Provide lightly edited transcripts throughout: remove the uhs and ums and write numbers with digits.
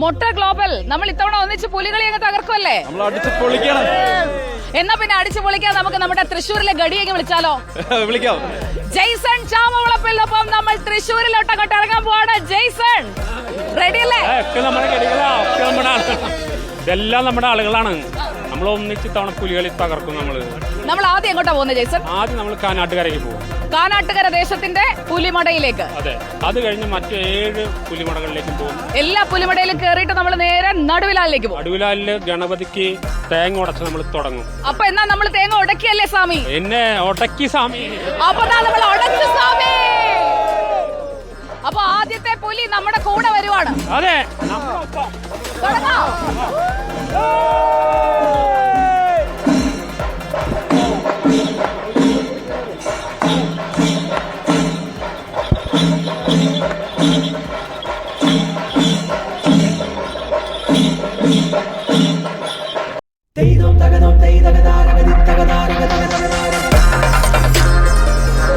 മൊട്ട ഗ്ലോബൽ നമ്മൾ ഇത്തവണ ഒന്നിച്ച് പുലികളി അങ്ങ് തകർക്കുമല്ലേ? എന്നാ പിന്നെ അടിച്ചു പൊളിക്കാൻ നമുക്ക് നമ്മുടെ തൃശ്ശൂരിലെ ഗഡിയൊക്കെ വിളിച്ചാലോ? വിളിക്കാം. ജെയ്സൺ ചാമവളപ്പിനൊപ്പം നമ്മൾ തൃശ്ശൂരിലോട്ട് അങ്ങോട്ട് ഇറങ്ങാൻ പോവാണ്. ജെയ്സൺ റെഡി അല്ലേ? ഇതെല്ലാം നമ്മുടെ ആളുകളാണ്. നമ്മൾ ഒന്നിച്ച് തവണ പുലികളി തകർക്കും. നമ്മൾ ആദ്യം എങ്ങോട്ടാ പോകുന്നത് ജെയ്സൺ? ആദ്യം നമ്മൾ കാനാട്ടുകരയ്ക്ക് പോകും. കാനാട്ടുകര ദേശത്തിന്റെ പുലിമടയിലേക്ക്. അതെ, അത് കഴിഞ്ഞ് മറ്റു 7 പുലിമടകളിലേക്കും പോകും. എല്ലാ പുലിമടയിലും കയറിയിട്ട് നമ്മൾ നേരെ നടുവിലാലിലേക്ക് പോകും. നടുവിലാലില് ഗണപതിക്ക് തേങ്ങ ഉടച്ച് നമ്മൾ തുടങ്ങും. അപ്പൊ എന്നാ നമ്മൾ തേങ്ങ ഉടക്കിയല്ലേ സ്വാമി? എന്നെ ഉടക്കി സ്വാമി. അപ്പൊ നമ്മൾ ഉടച്ചു സ്വാമി. അപ്പൊ ആദ്യത്തെ പുലി നമ്മുടെ കൂടെ വരുവാണ്. അതെ, തുടങ്ങാം.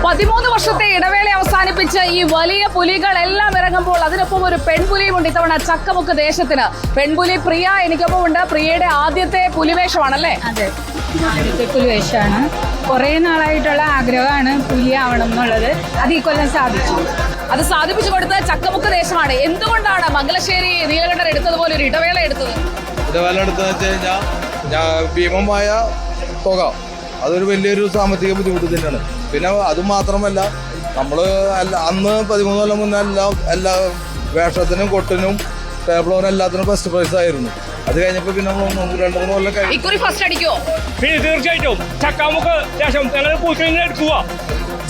13 വർഷത്തെ ഇടവേള അവസാനിപ്പിച്ച് ഈ വലിയ പുലികളെല്ലാം ഇറങ്ങുമ്പോൾ അതിനൊപ്പം ഒരു പെൺപുലിയുമുണ്ട് ഇത്തവണ ചക്കമുക്ക് ദേശത്തിന്. പെൺപുലി പ്രിയ എനിക്കൊപ്പം ഉണ്ട്. പ്രിയയുടെ ആദ്യത്തെ പുലിവേഷമാണല്ലേ? അതെ, ആദ്യത്തെ പുലിവേഷമാണ്. കുറെ നാളായിട്ടുള്ള ആഗ്രഹമാണ് പുലി ആവണം എന്നുള്ളത്. അത് ഈ കൊല്ലം സാധിച്ചു. അത് സാധിപ്പിച്ചു കൊടുത്ത ചക്കമുക്ക് ദേശമാണ്. എന്തുകൊണ്ടാണ് മംഗലശ്ശേരി നീലകണ്ഠൻ എടുത്തതുപോലെ ഒരു ഇടവേള എടുത്തത്? ഇടവേള എടുത്തതെന്ന് വെച്ച് കഴിഞ്ഞാൽ ഭീമമായ തുക, അതൊരു വലിയൊരു സാമ്പത്തിക ബുദ്ധിമുട്ട് തന്നെയാണ്. പിന്നെ അതുമാത്രമല്ല, നമ്മൾ അന്ന് 13 കൊല്ലം മുന്നേ എല്ലാ വേഷത്തിനും കൊട്ടിനും ടേബിളോനും എല്ലാത്തിനും ഫസ്റ്റ് പ്രൈസ് ആയിരുന്നു. അത് കഴിഞ്ഞപ്പോൾ പിന്നെ നമ്മൾ 2-3 കൊല്ലം ഇക്കുറി ഫസ്റ്റ് അടിക്കുമോ? തീർച്ചയായിട്ടും ചക്കാമുക്ക് ശേഷം എടുക്കുക.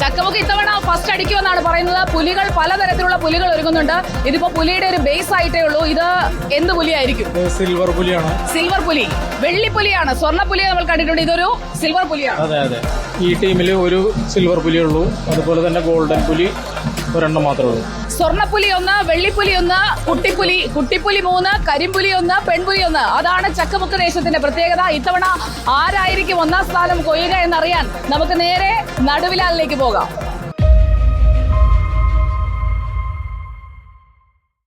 ചക്കമുക്ക് ഇത്തവണ ഫസ്റ്റ് അടിക്കുമെന്നാണ് പറയുന്നത്. പുലികൾ പലതരത്തിലുള്ള പുലികൾ ഒരുങ്ങുന്നുണ്ട്. ഇതിപ്പോ പുലിയുടെ ഒരു ബേസ് ആയിട്ടേ ഉള്ളൂ. ഇത് എന്ത് പുലിയായിരിക്കും? സിൽവർ പുലിയാണ്. സിൽവർ പുലി. വെള്ളിപ്പുലിയാണ്. സ്വർണ്ണ പുലിയെ നമ്മൾ കണ്ടിട്ടുണ്ട്. ഇതൊരു സിൽവർ പുലിയാണ്. അതെ അതെ, ഈ ടീമിൽ ഒരു സിൽവർ പുലിയേ ഉള്ളൂ. അതുപോലെ തന്നെ ഗോൾഡൻ പുലി ഒരെണ്ണം മാത്രമേ ഉള്ളൂ. സ്വർണ്ണപ്പുലി 1, വെള്ളിപ്പുലി 1, കുട്ടിപ്പുലി 3, കരിമ്പുലി 1, പെൺപുലി 1. അതാണ് ചക്കമുക്ക് ദേശത്തിന്റെ പ്രത്യേകത. ഇത്തവണ ആരായിരിക്കും 1ാം സ്ഥാനം കൊയ്യുക എന്നറിയാൻ നമുക്ക് നേരെ നടുവിലാലിലേക്ക് പോകാം.